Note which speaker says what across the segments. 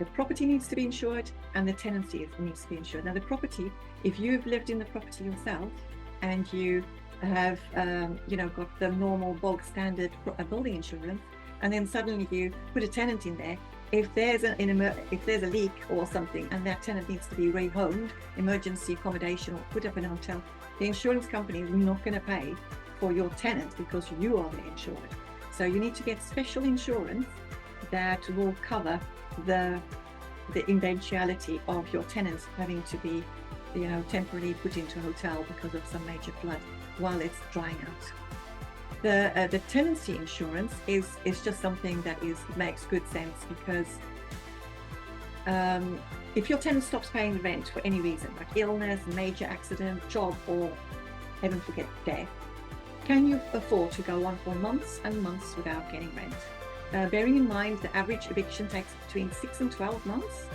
Speaker 1: The property needs to be insured and the tenancy needs to be insured. Now the property, if you've lived in the property yourself and you have got the normal bulk standard building insurance, and then suddenly you put a tenant in there, if there's a leak or something and that tenant needs to be rehomed, emergency accommodation, or put up in a hotel, the insurance company is not going to pay for your tenant because you are the insured. So you need to get special insurance that will cover the eventuality of your tenants having to be temporarily put into a hotel because of some major flood while it's drying out. The tenancy insurance is just something that makes good sense, because if your tenant stops paying the rent for any reason, like illness, major accident, job, or heaven forbid death, can you afford to go on for months and months without getting rent? Bearing in mind the average eviction takes between 6 and 12 months,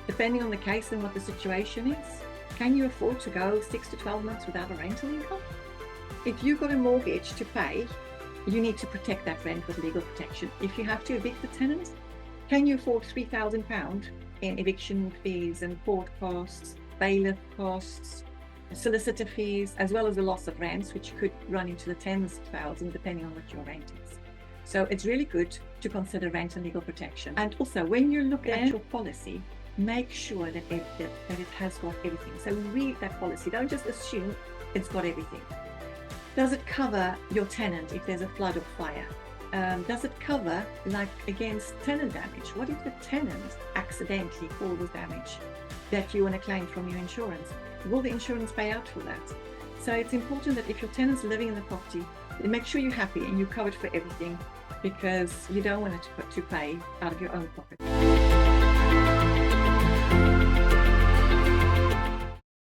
Speaker 1: depending on the case and what the situation is. Can you afford to go 6 to 12 months without a rental income? If you've got a mortgage to pay, you need to protect that rent with legal protection. If you have to evict the tenant, can you afford £3,000 in eviction fees and court costs, bailiff costs, solicitor fees, as well as the loss of rents, which could run into the tens of thousands depending on what your rent is. So it's really good to consider rent and legal protection. And also, when you look at your policy, make sure that it has got everything. So read that policy. Don't just assume it's got everything. Does it cover your tenant if there's a flood or fire? Does it cover, like, against tenant damage? What if the tenant accidentally causes damage that you want to claim from your insurance? Will the insurance pay out for that? So it's important that if your tenant's living in the property, make sure you're happy and you're covered for everything, because you don't want it to pay out of your own pocket.